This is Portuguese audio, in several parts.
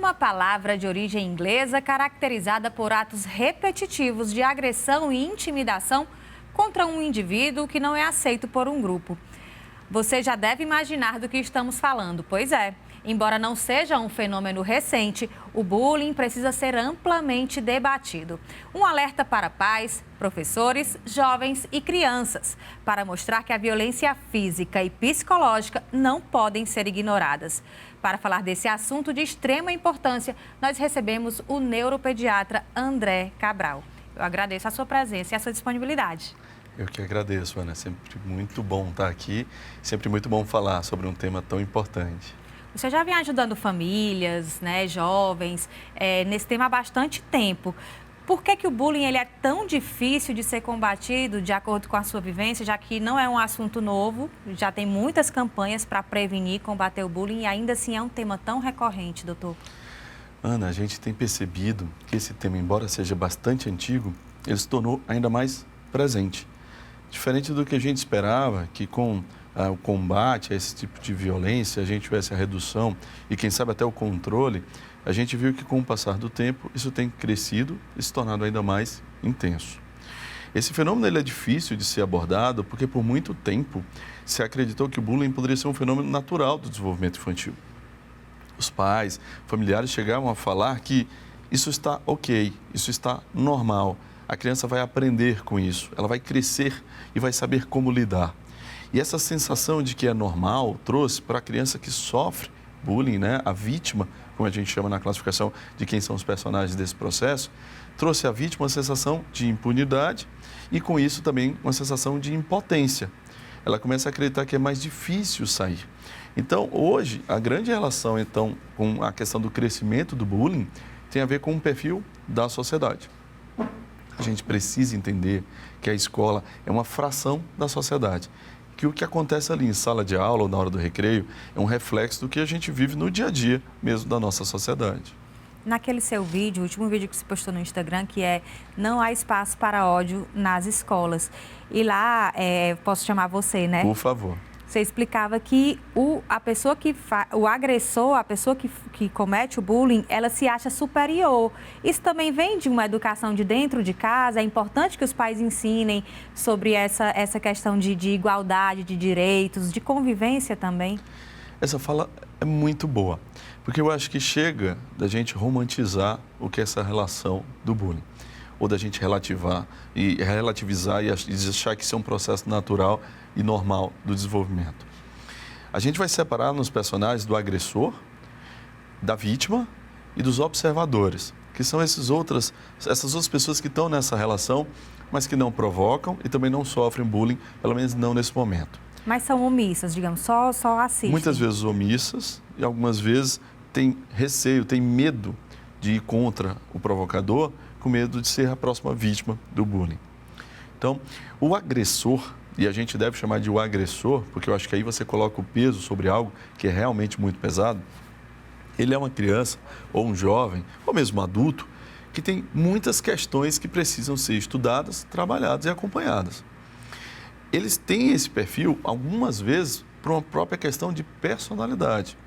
uma palavra de origem inglesa caracterizada por atos repetitivos de agressão e intimidação contra um indivíduo que não é aceito por um grupo. Você já deve imaginar do que estamos falando, pois é. Embora não seja um fenômeno recente, o bullying precisa ser amplamente debatido. Um alerta para pais, professores, jovens e crianças, para mostrar que a violência física e psicológica não podem ser ignoradas. Para falar desse assunto de extrema importância, nós recebemos o neuropediatra André Cabral. Eu agradeço a sua presença e a sua disponibilidade. Eu que agradeço, Ana. É sempre muito bom estar aqui, sempre muito bom falar sobre um tema tão importante. Você já vem ajudando famílias, né, jovens, nesse tema há bastante tempo. Por que o bullying ele é tão difícil de ser combatido, de acordo com a sua vivência, já que não é um assunto novo, já tem muitas campanhas para prevenir e combater o bullying e ainda assim é um tema tão recorrente, doutor? Ana, a gente tem percebido que esse tema, embora seja bastante antigo, ele se tornou ainda mais presente. Diferente do que a gente esperava, que com o combate a esse tipo de violência, a gente tivesse a redução e, quem sabe, até o controle, a gente viu que, com o passar do tempo, isso tem crescido e se tornado ainda mais intenso. Esse fenômeno ele é difícil de ser abordado porque, por muito tempo, se acreditou que o bullying poderia ser um fenômeno natural do desenvolvimento infantil. Os pais, familiares chegavam a falar que isso está ok, isso está normal. A criança vai aprender com isso, ela vai crescer e vai saber como lidar. E essa sensação de que é normal trouxe para a criança que sofre bullying, né, a vítima, como a gente chama na classificação de quem são os personagens desse processo, trouxe à vítima uma sensação de impunidade e, com isso, também uma sensação de impotência. Ela começa a acreditar que é mais difícil sair. Então, hoje, a grande relação, então, com a questão do crescimento do bullying tem a ver com o perfil da sociedade. A gente precisa entender que a escola é uma fração da sociedade, que o que acontece ali em sala de aula ou na hora do recreio é um reflexo do que a gente vive no dia a dia mesmo da nossa sociedade. Naquele seu vídeo, o último vídeo que você postou no Instagram, que é Não há espaço para ódio nas escolas. E lá, posso chamar você, né? Por favor. Você explicava que o agressor, a pessoa que comete o bullying, ela se acha superior. Isso também vem de uma educação de dentro de casa. É importante que os pais ensinem sobre essa questão de igualdade, de direitos, de convivência também. Essa fala é muito boa, porque eu acho que chega da gente romantizar o que é essa relação do bullying, ou da gente relativizar e achar que isso é um processo natural e normal do desenvolvimento. A gente vai separar nos personagens do agressor, da vítima e dos observadores, que são essas outras pessoas que estão nessa relação, mas que não provocam e também não sofrem bullying, pelo menos não nesse momento. Mas são omissas, digamos, só assistem. Muitas vezes omissas e algumas vezes têm receio, têm medo de ir contra o provocador, com medo de ser a próxima vítima do bullying. Então, o agressor, e a gente deve chamar de o agressor, porque eu acho que aí você coloca o peso sobre algo que é realmente muito pesado, ele é uma criança ou um jovem, ou mesmo um adulto, que tem muitas questões que precisam ser estudadas, trabalhadas e acompanhadas. Eles têm esse perfil, algumas vezes, por uma própria questão de personalidade.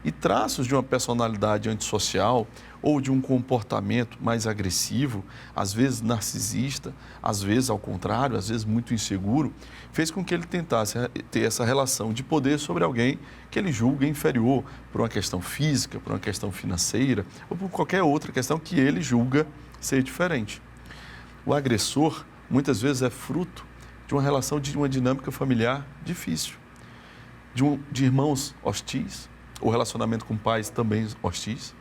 E traços de uma personalidade antissocial ou de um comportamento mais agressivo, às vezes narcisista, às vezes ao contrário, às vezes muito inseguro, fez com que ele tentasse ter essa relação de poder sobre alguém que ele julga inferior por uma questão física, por uma questão financeira ou por qualquer outra questão que ele julga ser diferente. O agressor, muitas vezes, é fruto de uma relação, de uma dinâmica familiar difícil, de irmãos hostis, o relacionamento com pais também hostis,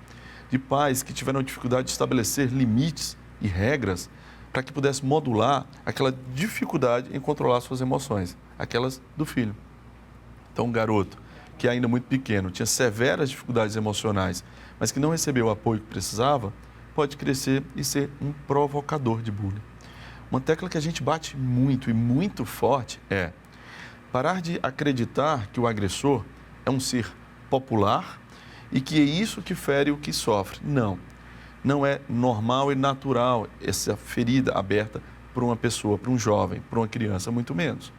de pais que tiveram dificuldade de estabelecer limites e regras para que pudesse modular aquela dificuldade em controlar suas emoções, aquelas do filho. Então, um garoto que ainda muito pequeno tinha severas dificuldades emocionais, mas que não recebeu o apoio que precisava, pode crescer e ser um provocador de bullying. Uma tecla que a gente bate muito e muito forte é parar de acreditar que o agressor é um ser popular e que é isso que fere o que sofre. Não, não é normal e natural essa ferida aberta por uma pessoa, por um jovem, por uma criança, muito menos.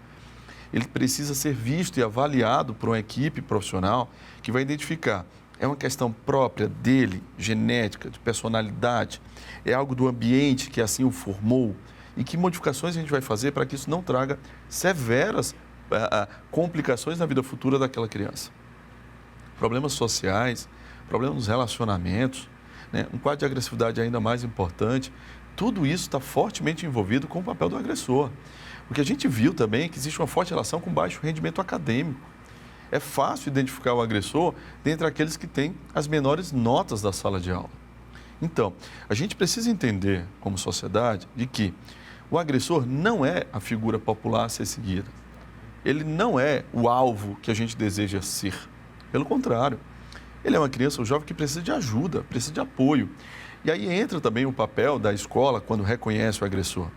Ele precisa ser visto e avaliado por uma equipe profissional que vai identificar É uma questão própria dele, genética, de personalidade? É algo do ambiente que assim o formou? E que modificações a gente vai fazer para que isso não traga severas complicações na vida futura daquela criança? Problemas sociais, problemas nos relacionamentos, né? Um quadro de agressividade ainda mais importante. Tudo isso está fortemente envolvido com o papel do agressor. O que a gente viu também é que existe uma forte relação com baixo rendimento acadêmico. É fácil identificar o agressor dentre aqueles que têm as menores notas da sala de aula. Então, a gente precisa entender, como sociedade, de que o agressor não é a figura popular a ser seguida. Ele não é o alvo que a gente deseja ser. Pelo contrário, ele é uma criança ou jovem que precisa de ajuda, precisa de apoio. E aí entra também o papel da escola quando reconhece o agressor.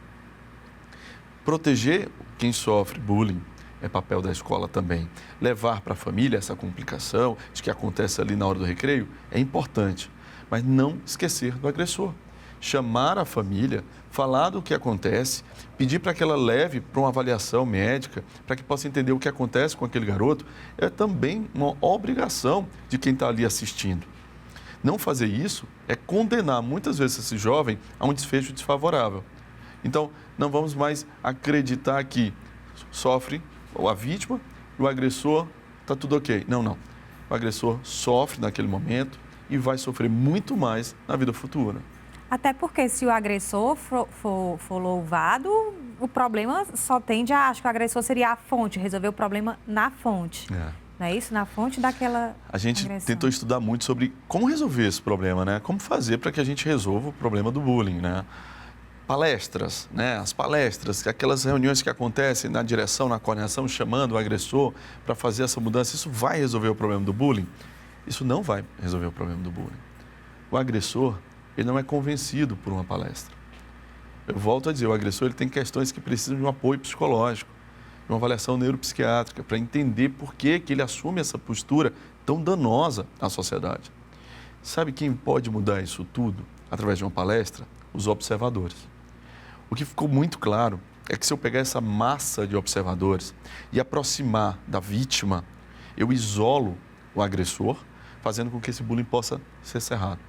Proteger quem sofre bullying é papel da escola também. Levar para a família essa complicação de que acontece ali na hora do recreio é importante, mas não esquecer do agressor. Chamar a família, falar do que acontece, pedir para que ela leve para uma avaliação médica, para que possa entender o que acontece com aquele garoto, é também uma obrigação de quem está ali assistindo. Não fazer isso é condenar muitas vezes esse jovem a um desfecho desfavorável. Então, não vamos mais acreditar que sofre a vítima e o agressor está tudo ok. Não, não. O agressor sofre naquele momento e vai sofrer muito mais na vida futura. Até porque se o agressor for louvado, o problema só tende a... Acho que o agressor seria a fonte, resolver o problema na fonte. Não é isso? Na fonte daquela A gente agressão. tentou estudar muito sobre como resolver esse problema, né? Como fazer para que a gente resolva o problema do bullying, né? Palestras, né? As palestras, aquelas reuniões que acontecem na direção, na coordenação, chamando o agressor para fazer essa mudança, isso vai resolver o problema do bullying? Isso não vai resolver o problema do bullying. O agressor, ele não é convencido por uma palestra. Eu volto a dizer, o agressor ele tem questões que precisam de um apoio psicológico, de uma avaliação neuropsiquiátrica, para entender por que ele assume essa postura tão danosa à sociedade. Sabe quem pode mudar isso tudo através de uma palestra? Os observadores. O que ficou muito claro é que se eu pegar essa massa de observadores e aproximar da vítima, eu isolo o agressor, fazendo com que esse bullying possa ser cerrado.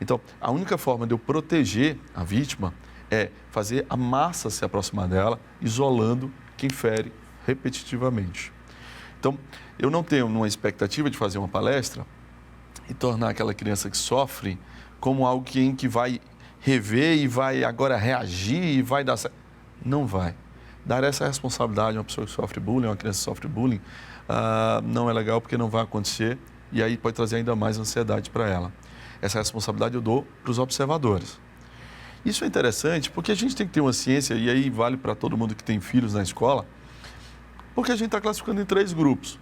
Então, a única forma de eu proteger a vítima é fazer a massa se aproximar dela, isolando quem fere repetitivamente. Então, eu não tenho uma expectativa de fazer uma palestra e tornar aquela criança que sofre como alguém que vai rever e vai agora reagir e vai dar certo. Não vai. Dar essa responsabilidade a uma pessoa que sofre bullying, uma criança que sofre bullying, não é legal porque não vai acontecer e aí pode trazer ainda mais ansiedade para ela. Essa responsabilidade eu dou para os observadores. Isso é interessante porque a gente tem que ter uma ciência, e aí vale para todo mundo que tem filhos na escola, porque a gente está classificando em 3 grupos.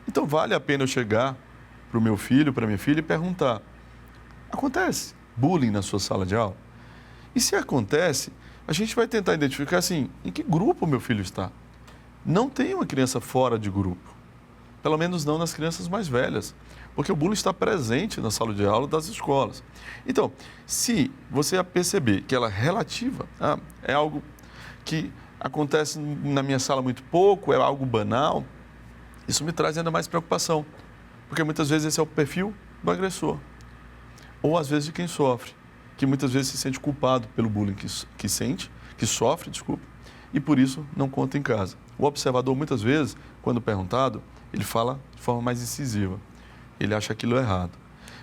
Então vale a pena eu chegar para o meu filho, para a minha filha e perguntar: acontece bullying na sua sala de aula? E se acontece, a gente vai tentar identificar assim, em que grupo o meu filho está. Não tem uma criança fora de grupo, pelo menos não nas crianças mais velhas, porque o bullying está presente na sala de aula das escolas. Então, se você perceber que ela é relativa, é algo que acontece na minha sala muito pouco, é algo banal, isso me traz ainda mais preocupação, porque muitas vezes esse é o perfil do agressor, ou às vezes de quem sofre, que muitas vezes se sente culpado pelo bullying que sofre, e por isso não conta em casa. O observador, muitas vezes, quando perguntado, ele fala de forma mais incisiva. Ele acha aquilo errado.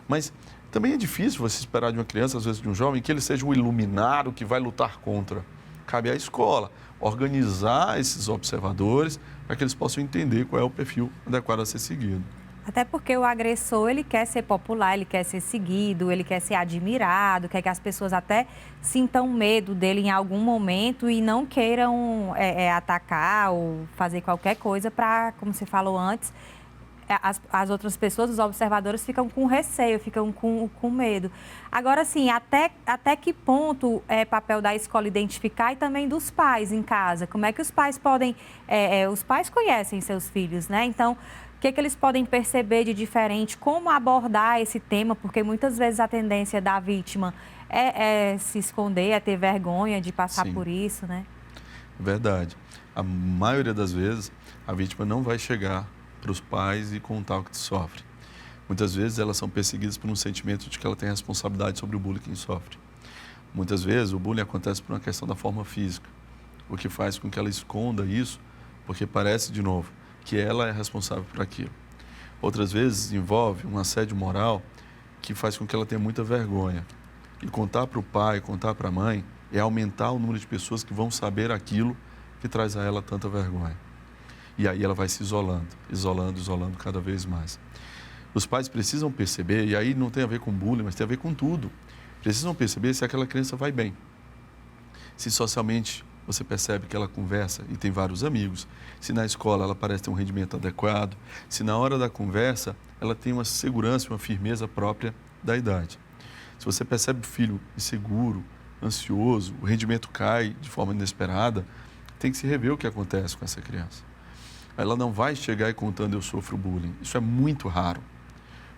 Mas também é difícil você esperar de uma criança, às vezes de um jovem, que ele seja um iluminado que vai lutar contra. Cabe à escola organizar esses observadores para que eles possam entender qual é o perfil adequado a ser seguido. Até porque o agressor, ele quer ser popular, ele quer ser seguido, ele quer ser admirado, quer que as pessoas até sintam medo dele em algum momento e não queiram atacar ou fazer qualquer coisa para, como você falou antes, as outras pessoas, os observadores, ficam com receio, ficam com medo. Agora, sim, até que ponto é papel da escola identificar e também dos pais em casa? Como é que os pais podem... os pais conhecem seus filhos, né? Então, o que eles podem perceber de diferente? Como abordar esse tema? Porque muitas vezes a tendência da vítima é se esconder, é ter vergonha de passar Sim. por isso, né? Verdade. A maioria das vezes, a vítima não vai chegar para os pais e contar o que sofre. Muitas vezes elas são perseguidas por um sentimento de que ela tem responsabilidade sobre o bullying que sofre. Muitas vezes o bullying acontece por uma questão da forma física, o que faz com que ela esconda isso, porque parece, de novo, que ela é responsável por aquilo. Outras vezes envolve um assédio moral que faz com que ela tenha muita vergonha. E contar para o pai, contar para a mãe, é aumentar o número de pessoas que vão saber aquilo que traz a ela tanta vergonha. E aí ela vai se isolando, isolando cada vez mais. Os pais precisam perceber, e aí não tem a ver com bullying, mas tem a ver com tudo. Precisam perceber se aquela criança vai bem. Se socialmente você percebe que ela conversa e tem vários amigos, se na escola ela parece ter um rendimento adequado, se na hora da conversa ela tem uma segurança, uma firmeza própria da idade. Se você percebe o filho inseguro, ansioso, o rendimento cai de forma inesperada, tem que se rever o que acontece com essa criança. Ela não vai chegar e contando eu sofro bullying. Isso é muito raro.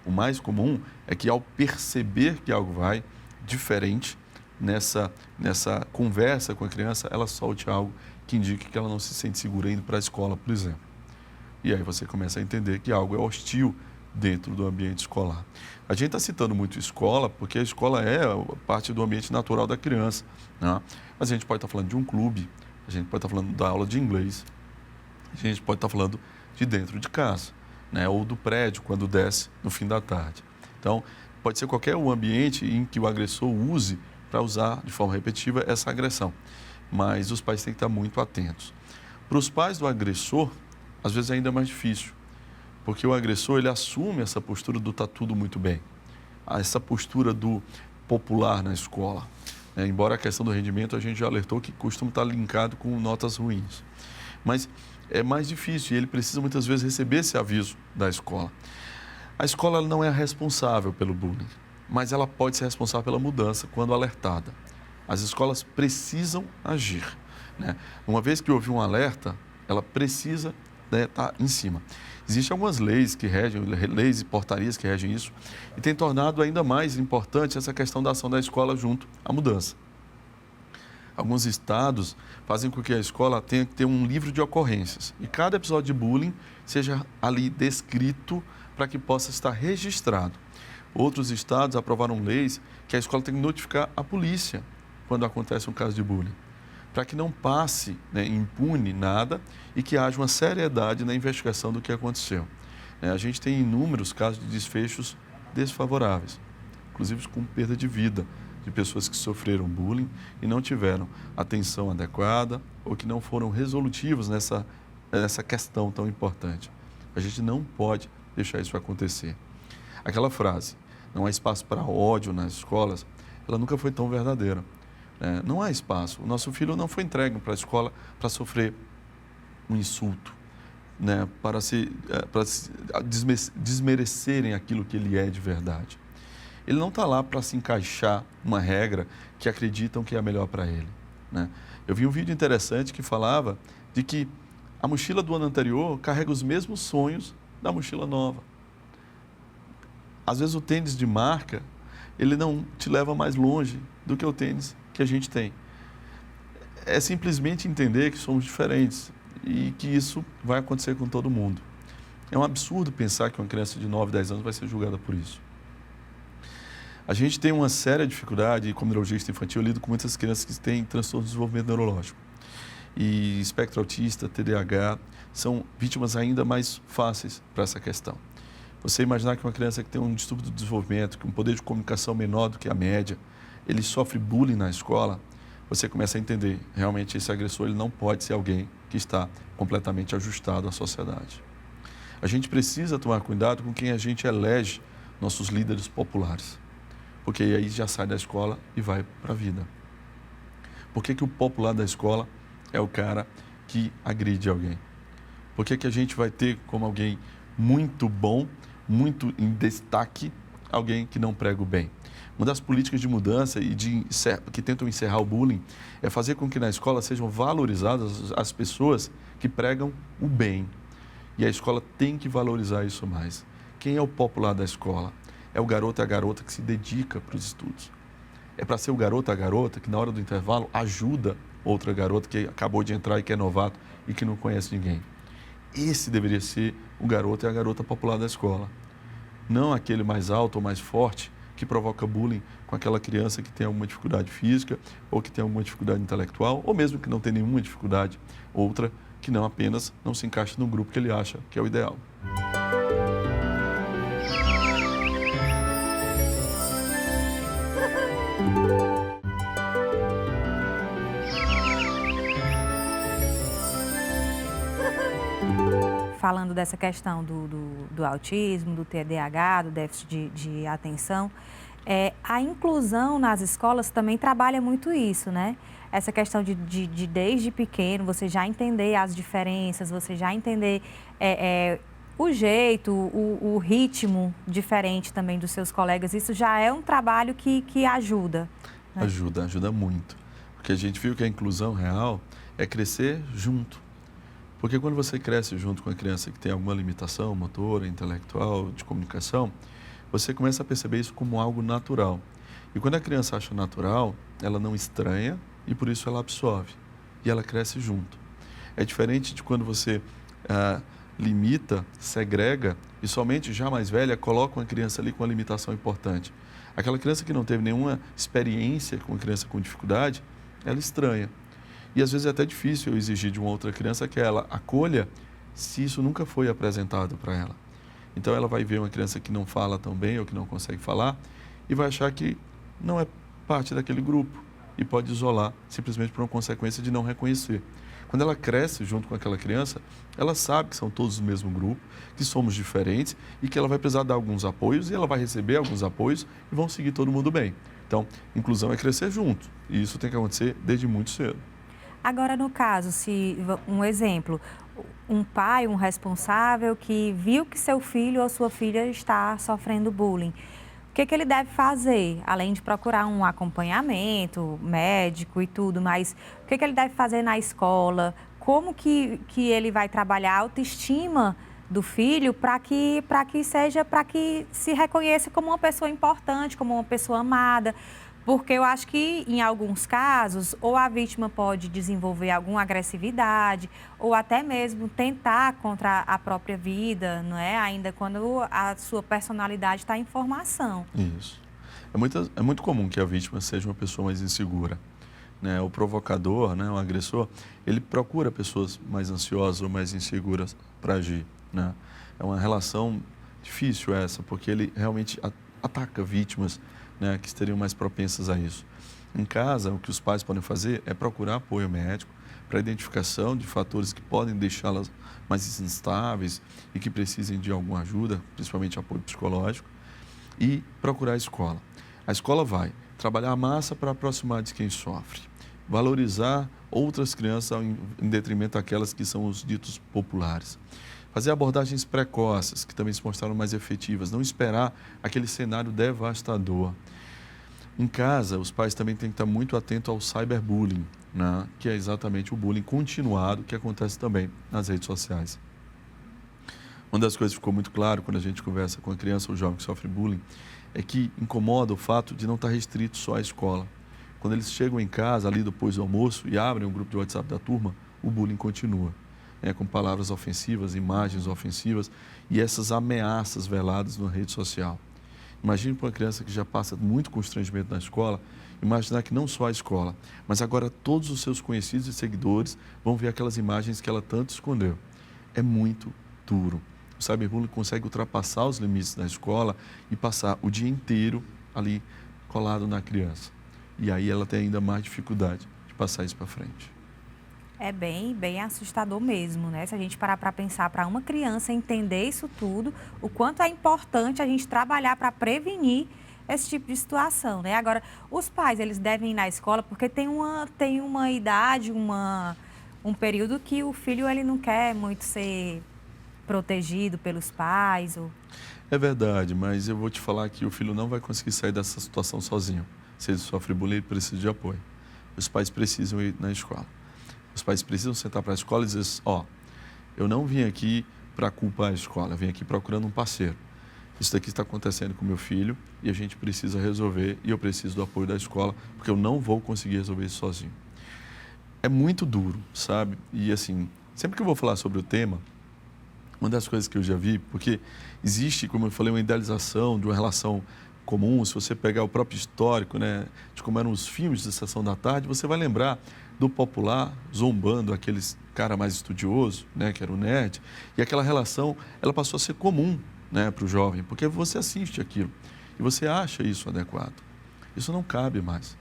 O mais comum é que ao perceber que algo vai diferente nessa conversa com a criança, ela solte algo que indique que ela não se sente segura indo para a escola, por exemplo. E aí você começa a entender que algo é hostil dentro do ambiente escolar. A gente está citando muito escola, porque a escola é parte do ambiente natural da criança, né? Mas a gente pode estar falando de um clube, a gente pode estar falando da aula de inglês, a gente pode estar falando de dentro de casa, né? Ou do prédio, quando desce no fim da tarde. Então, pode ser qualquer um ambiente em que o agressor use para usar de forma repetitiva essa agressão. Mas os pais têm que estar muito atentos. Para os pais do agressor, às vezes é ainda mais difícil, porque o agressor ele assume essa postura do tá tudo muito bem, essa postura do popular na escola. Embora a questão do rendimento a gente já alertou que costuma estar linkado com notas ruins. Mas é mais difícil e ele precisa muitas vezes receber esse aviso da escola. A escola não é a responsável pelo bullying, mas ela pode ser responsável pela mudança quando alertada. As escolas precisam agir, né? Uma vez que houve um alerta, ela precisa estar em cima. Existem algumas leis que regem, leis e portarias que regem isso, e tem tornado ainda mais importante essa questão da ação da escola junto à mudança. Alguns estados fazem com que a escola tenha que ter um livro de ocorrências, e cada episódio de bullying seja ali descrito para que possa estar registrado. Outros estados aprovaram leis que a escola tem que notificar a polícia quando acontece um caso de bullying, para que não passe, impune nada e que haja uma seriedade na investigação do que aconteceu. A gente tem inúmeros casos de desfechos desfavoráveis, inclusive com perda de vida de pessoas que sofreram bullying e não tiveram atenção adequada ou que não foram resolutivos nessa questão tão importante. A gente não pode deixar isso acontecer. Aquela frase, não há espaço para ódio nas escolas, ela nunca foi tão verdadeira. Não há espaço. O nosso filho não foi entregue para a escola para sofrer um insulto, para desmerecerem aquilo que ele é de verdade. Ele não está lá para se encaixar uma regra que acreditam que é a melhor para ele. Eu vi um vídeo interessante que falava de que a mochila do ano anterior carrega os mesmos sonhos da mochila nova. Às vezes o tênis de marca, ele não te leva mais longe do que o tênis que a gente tem. É simplesmente entender que somos diferentes e que isso vai acontecer com todo mundo. É um absurdo pensar que uma criança de 9, 10 anos vai ser julgada por isso. A gente tem uma séria dificuldade, como neurologista infantil, eu lido com muitas crianças que têm transtorno de desenvolvimento neurológico. E espectro autista, TDAH, são vítimas ainda mais fáceis para essa questão. Você imaginar que uma criança que tem um distúrbio do desenvolvimento, com um poder de comunicação menor do que a média, ele sofre bullying na escola, você começa a entender, realmente esse agressor ele não pode ser alguém que está completamente ajustado à sociedade. A gente precisa tomar cuidado com quem a gente elege nossos líderes populares, porque aí já sai da escola e vai para a vida. Por que o popular da escola é o cara que agride alguém? Por que a gente vai ter como alguém muito bom, muito em destaque, alguém que não prega o bem? Uma das políticas de mudança e que tentam encerrar o bullying é fazer com que na escola sejam valorizadas as pessoas que pregam o bem. E a escola tem que valorizar isso mais. Quem é o popular da escola? É o garoto e a garota que se dedica para os estudos. É para ser o garoto e a garota que na hora do intervalo ajuda outra garota que acabou de entrar e que é novato e que não conhece ninguém. Esse deveria ser o garoto e a garota popular da escola. não aquele mais alto ou mais forte que provoca bullying com aquela criança que tem alguma dificuldade física ou que tem alguma dificuldade intelectual, ou mesmo que não tem nenhuma dificuldade, outra que não apenas não se encaixa no grupo que ele acha que é o ideal. Falando dessa questão do autismo, do TDAH, do déficit de atenção, a inclusão nas escolas também trabalha muito isso, né? Essa questão de desde pequeno você já entender as diferenças, você já entender o jeito, o ritmo diferente também dos seus colegas, isso já é um trabalho que ajuda. Né? Ajuda muito. Porque a gente viu que a inclusão real é crescer junto. Porque quando você cresce junto com a criança que tem alguma limitação motora, intelectual, de comunicação, você começa a perceber isso como algo natural. E quando a criança acha natural, ela não estranha e por isso ela absorve. E ela cresce junto. É diferente de quando você limita, segrega e somente já mais velha coloca uma criança ali com uma limitação importante. Aquela criança que não teve nenhuma experiência com uma criança com dificuldade, ela estranha. E às vezes é até difícil eu exigir de uma outra criança que ela acolha se isso nunca foi apresentado para ela. Então ela vai ver uma criança que não fala tão bem ou que não consegue falar e vai achar que não é parte daquele grupo e pode isolar simplesmente por uma consequência de não reconhecer. Quando ela cresce junto com aquela criança, ela sabe que são todos do mesmo grupo, que somos diferentes e que ela vai precisar dar alguns apoios e ela vai receber alguns apoios e vão seguir todo mundo bem. Então, inclusão é crescer junto e isso tem que acontecer desde muito cedo. Agora, no caso, um exemplo, um pai, um responsável que viu que seu filho ou sua filha está sofrendo bullying, o que ele deve fazer? Além de procurar um acompanhamento médico e tudo, mas o que ele deve fazer na escola? Como que ele vai trabalhar a autoestima do filho para que se reconheça como uma pessoa importante, como uma pessoa amada? Porque eu acho que, em alguns casos, ou a vítima pode desenvolver alguma agressividade, ou até mesmo tentar contra a própria vida, não é? Ainda quando a sua personalidade está em formação. Isso. É muito comum que a vítima seja uma pessoa mais insegura. Né? O provocador, né, o agressor, ele procura pessoas mais ansiosas ou mais inseguras para agir. Né? É uma relação difícil essa, porque ele realmente ataca vítimas, né, que estariam mais propensas a isso. Em casa, o que os pais podem fazer é procurar apoio médico para identificação de fatores que podem deixá-las mais instáveis e que precisem de alguma ajuda, principalmente apoio psicológico, e procurar a escola. A escola vai trabalhar a massa para aproximar de quem sofre, valorizar outras crianças em detrimento daquelas que são os ditos populares. Fazer abordagens precoces, que também se mostraram mais efetivas, não esperar aquele cenário devastador. Em casa, os pais também têm que estar muito atentos ao cyberbullying, né? Que é exatamente o bullying continuado que acontece também nas redes sociais. Uma das coisas que ficou muito claro quando a gente conversa com a criança ou jovem que sofre bullying é que incomoda o fato de não estar restrito só à escola. Quando eles chegam em casa, ali depois do almoço, e abrem o grupo de WhatsApp da turma, o bullying continua. Com palavras ofensivas, imagens ofensivas e essas ameaças veladas na rede social. Imagine para uma criança que já passa muito constrangimento na escola, imaginar que não só a escola, mas agora todos os seus conhecidos e seguidores vão ver aquelas imagens que ela tanto escondeu. É muito duro. O cyberbullying consegue ultrapassar os limites da escola e passar o dia inteiro ali colado na criança. E aí ela tem ainda mais dificuldade de passar isso para frente. É bem assustador mesmo, né? Se a gente parar para pensar, para uma criança entender isso tudo, o quanto é importante a gente trabalhar para prevenir esse tipo de situação, né? Agora, os pais, eles devem ir na escola porque tem uma idade, um período que o filho ele não quer muito ser protegido pelos pais. É verdade, mas eu vou te falar que o filho não vai conseguir sair dessa situação sozinho. Se ele sofre bullying, ele precisa de apoio. Os pais precisam ir na escola. Os pais precisam sentar para a escola e dizer, eu não vim aqui para culpar a escola, eu vim aqui procurando um parceiro. Isso daqui está acontecendo com meu filho e a gente precisa resolver e eu preciso do apoio da escola, porque eu não vou conseguir resolver isso sozinho. É muito duro, sabe? E assim, sempre que eu vou falar sobre o tema, Uma das coisas que eu já vi, porque existe, como eu falei, uma idealização de uma relação comum. Se você pegar o próprio histórico, né, de como eram os filmes de Sessão da Tarde, você vai lembrar do popular zombando aqueles cara mais estudioso, né, que era o nerd, e aquela relação, ela passou a ser comum, né, para o jovem, porque você assiste aquilo e você acha isso adequado. Isso não cabe mais.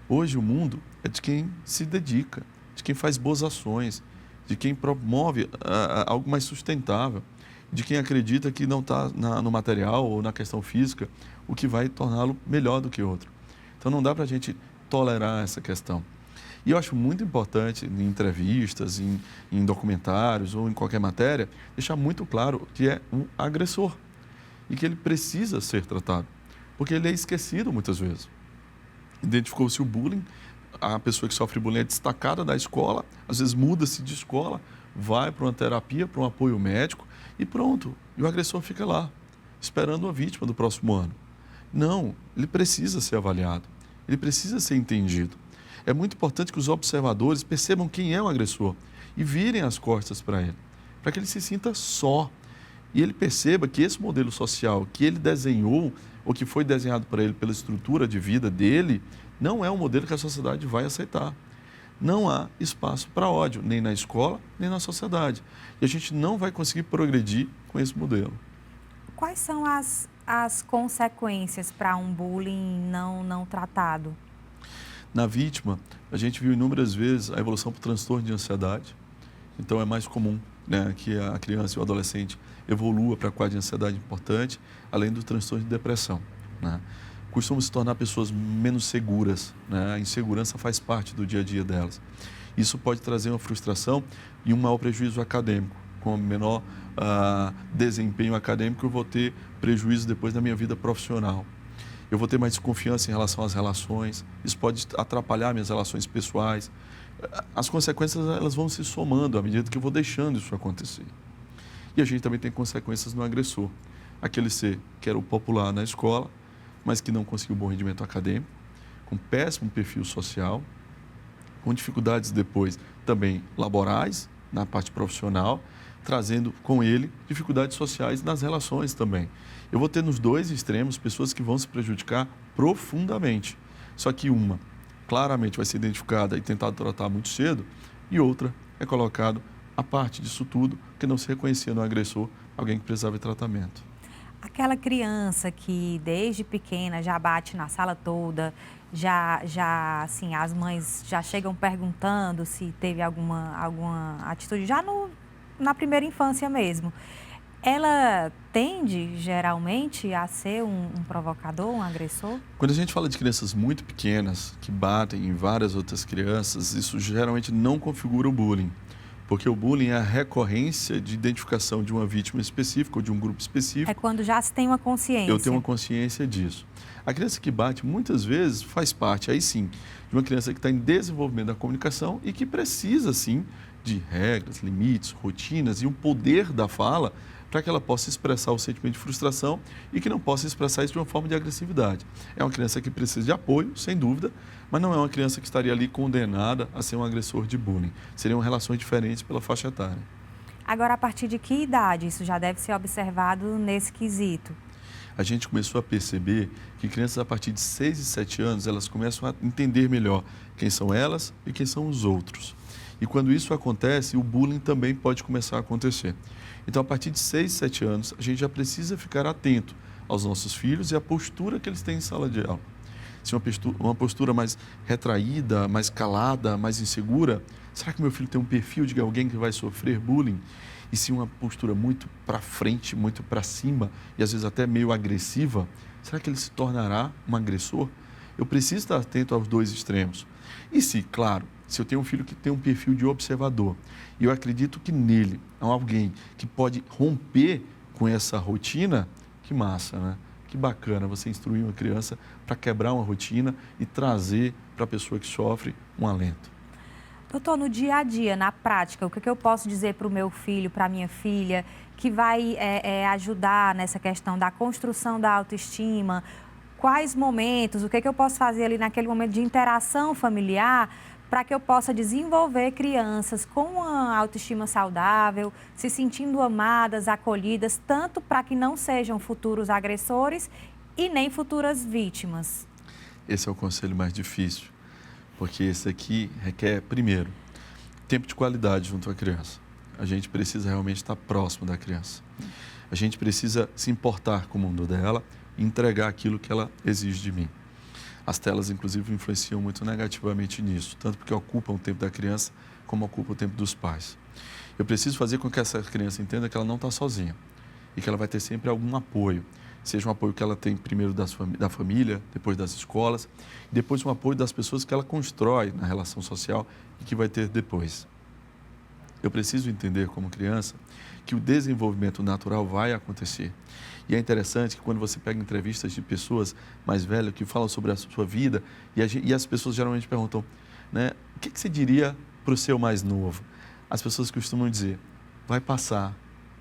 Hoje o mundo é de quem se dedica, de quem faz boas ações, de quem promove algo mais sustentável, de quem acredita que não está no material ou na questão física o que vai torná-lo melhor do que outro. Então não dá para a gente tolerar essa questão. E eu acho muito importante em entrevistas, em documentários ou em qualquer matéria, deixar muito claro que é um agressor e que ele precisa ser tratado, porque ele é esquecido muitas vezes. Identificou-se o bullying, a pessoa que sofre bullying é destacada da escola, às vezes muda-se de escola, vai para uma terapia, para um apoio médico e pronto. E o agressor fica lá, esperando a vítima do próximo ano. Não, ele precisa ser avaliado, ele precisa ser entendido. É muito importante que os observadores percebam quem é o agressor e virem as costas para ele, para que ele se sinta só. E ele perceba que esse modelo social que ele desenhou, ou que foi desenhado para ele pela estrutura de vida dele, não é um modelo que a sociedade vai aceitar. Não há espaço para ódio, nem na escola, nem na sociedade. E a gente não vai conseguir progredir com esse modelo. Quais são as consequências para um bullying não tratado? Na vítima, a gente viu inúmeras vezes a evolução para o transtorno de ansiedade. Então, é mais comum, né, que a criança e o adolescente evolua para quadro de ansiedade importante, além do transtorno de depressão, né? Costumam se tornar pessoas menos seguras, né? A insegurança faz parte do dia a dia delas. Isso pode trazer uma frustração e um mau prejuízo acadêmico. Com menor desempenho acadêmico, eu vou ter prejuízo depois na minha vida profissional. Eu vou ter mais desconfiança em relação às relações, isso pode atrapalhar minhas relações pessoais. As consequências, elas vão se somando à medida que eu vou deixando isso acontecer. E a gente também tem consequências no agressor. Aquele ser que era o popular na escola, mas que não conseguiu bom rendimento acadêmico, com péssimo perfil social, com dificuldades depois também laborais, na parte profissional, trazendo com ele dificuldades sociais nas relações também. Eu vou ter nos dois extremos pessoas que vão se prejudicar profundamente. Só que uma claramente vai ser identificada e tentada tratar muito cedo, e outra é colocado à parte disso tudo, que não se reconhecia no agressor, alguém que precisava de tratamento. Aquela criança que desde pequena já bate na sala toda, já assim, as mães já chegam perguntando se teve alguma atitude, na primeira infância mesmo. Ela tende, geralmente, a ser um provocador, um agressor? Quando a gente fala de crianças muito pequenas, que batem em várias outras crianças, isso geralmente não configura o bullying. Porque o bullying é a recorrência de identificação de uma vítima específica ou de um grupo específico. É quando já se tem uma consciência. Eu tenho uma consciência disso. A criança que bate, muitas vezes, faz parte, aí sim, de uma criança que está em desenvolvimento da comunicação e que precisa, sim, de regras, limites, rotinas e um poder da fala para que ela possa expressar o sentimento de frustração e que não possa expressar isso de uma forma de agressividade. É uma criança que precisa de apoio, sem dúvida, mas não é uma criança que estaria ali condenada a ser um agressor de bullying. Seriam relações diferentes pela faixa etária. Agora, a partir de que idade isso já deve ser observado nesse quesito? A gente começou a perceber que crianças a partir de 6 e 7 anos, elas começam a entender melhor quem são elas e quem são os outros. E quando isso acontece, o bullying também pode começar a acontecer. Então, a partir de 6, 7 anos, a gente já precisa ficar atento aos nossos filhos e à postura que eles têm em sala de aula. Se uma postura mais retraída, mais calada, mais insegura, será que meu filho tem um perfil de alguém que vai sofrer bullying? E se uma postura muito para frente, muito para cima e às vezes até meio agressiva, será que ele se tornará um agressor? Eu preciso estar atento aos dois extremos. E se, claro, se eu tenho um filho que tem um perfil de observador e eu acredito que nele há alguém que pode romper com essa rotina, que massa, né? Que bacana você instruir uma criança para quebrar uma rotina e trazer para a pessoa que sofre um alento. Doutor, no dia a dia, na prática, o que eu posso dizer para o meu filho, para a minha filha, que vai ajudar nessa questão da construção da autoestima? Quais momentos, o que eu posso fazer ali naquele momento de interação familiar para que eu possa desenvolver crianças com uma autoestima saudável, se sentindo amadas, acolhidas, tanto para que não sejam futuros agressores e nem futuras vítimas? Esse é o conselho mais difícil, porque esse aqui requer, primeiro, tempo de qualidade junto à criança. A gente precisa realmente estar próximo da criança. A gente precisa se importar com o mundo dela e entregar aquilo que ela exige de mim. As telas, inclusive, influenciam muito negativamente nisso, tanto porque ocupam o tempo da criança, como ocupam o tempo dos pais. Eu preciso fazer com que essa criança entenda que ela não está sozinha e que ela vai ter sempre algum apoio, seja um apoio que ela tem primeiro da família, depois das escolas, e depois um apoio das pessoas que ela constrói na relação social e que vai ter depois. Eu preciso entender, como criança, que o desenvolvimento natural vai acontecer. E é interessante que quando você pega entrevistas de pessoas mais velhas que falam sobre a sua vida, e as pessoas geralmente perguntam, né, o que você diria para o seu mais novo? As pessoas costumam dizer, vai passar,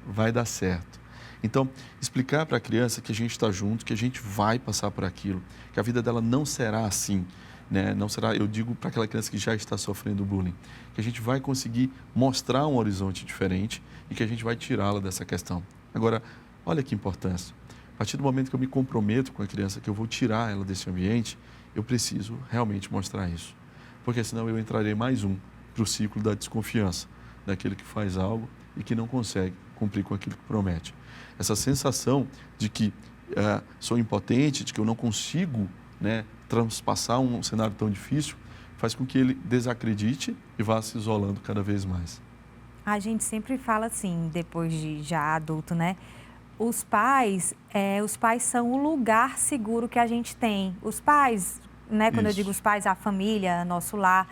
vai dar certo. Então, explicar para a criança que a gente está junto, que a gente vai passar por aquilo, que a vida dela não será assim, né? Não será, eu digo para aquela criança que já está sofrendo bullying, que a gente vai conseguir mostrar um horizonte diferente e que a gente vai tirá-la dessa questão. Agora, olha que importância. A partir do momento que eu me comprometo com a criança, que eu vou tirar ela desse ambiente, eu preciso realmente mostrar isso. Porque senão eu entrarei mais para o ciclo da desconfiança, daquele que faz algo e que não consegue cumprir com aquilo que promete. Essa sensação de que sou impotente, de que eu não consigo, né, transpassar um cenário tão difícil, faz com que ele desacredite e vá se isolando cada vez mais. A gente sempre fala assim, depois de já adulto, né? Os pais são o lugar seguro que a gente tem. Os pais, né? Quando eu digo os pais, a família, nosso lar,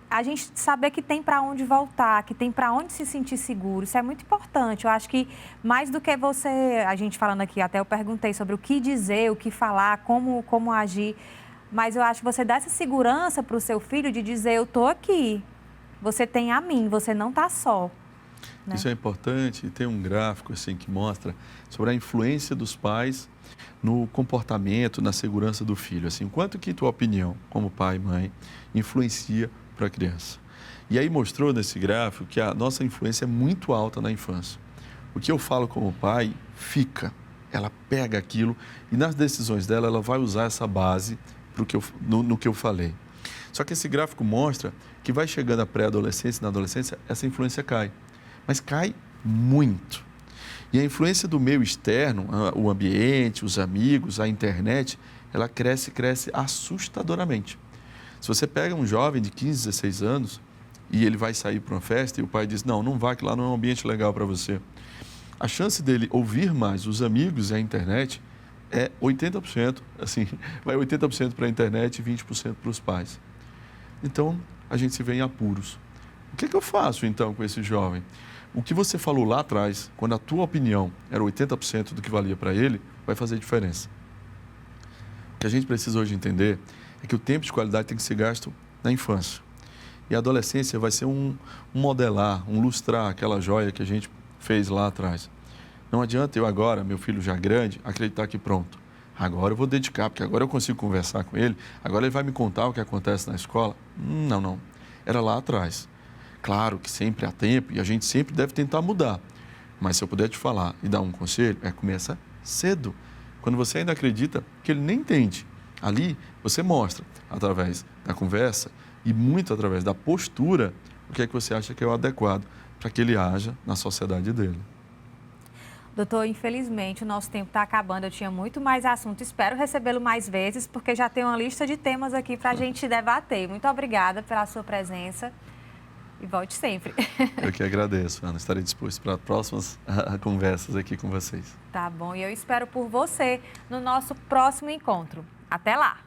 a gente saber que tem para onde voltar, que tem para onde se sentir seguro, isso é muito importante. Eu acho que mais do que a gente falando aqui, até eu perguntei sobre o que dizer, o que falar, como agir, mas eu acho que você dá essa segurança para o seu filho de dizer, eu estou aqui, você tem a mim, você não está só. Né? Isso é importante, tem um gráfico assim que mostra sobre a influência dos pais no comportamento, na segurança do filho. Assim, quanto que tua opinião, como pai e mãe, influencia para a criança. E aí mostrou nesse gráfico que a nossa influência é muito alta na infância. O que eu falo como pai fica, ela pega aquilo e nas decisões dela ela vai usar essa base no que eu falei. Só que esse gráfico mostra que vai chegando a pré-adolescência e na adolescência essa influência cai, mas cai muito. E a influência do meio externo, o ambiente, os amigos, a internet, ela cresce assustadoramente. Se você pega um jovem de 15, 16 anos e ele vai sair para uma festa e o pai diz, não vá, que lá não é um ambiente legal para você. A chance dele ouvir mais os amigos e a internet é 80%, assim, vai 80% para a internet e 20% para os pais. Então, a gente se vê em apuros. O que eu faço, então, com esse jovem? O que você falou lá atrás, quando a tua opinião era 80% do que valia para ele, vai fazer diferença. O que a gente precisa hoje entender é que o tempo de qualidade tem que ser gasto na infância. E a adolescência vai ser um modelar, um lustrar aquela joia que a gente fez lá atrás. Não adianta eu agora, meu filho já grande, acreditar que pronto, agora eu vou dedicar, porque agora eu consigo conversar com ele, agora ele vai me contar o que acontece na escola. Não. Era lá atrás. Claro que sempre há tempo e a gente sempre deve tentar mudar. Mas se eu puder te falar e dar um conselho, começa cedo. Quando você ainda acredita que ele nem entende. Ali você mostra, através da conversa e muito através da postura, o que é que você acha que é o adequado para que ele haja na sociedade dele. Doutor, infelizmente o nosso tempo está acabando, eu tinha muito mais assunto, espero recebê-lo mais vezes, porque já tem uma lista de temas aqui para a gente debater. Muito obrigada pela sua presença e volte sempre. Eu que agradeço, Ana, estarei disposto para próximas conversas aqui com vocês. Tá bom, e eu espero por você no nosso próximo encontro. Até lá!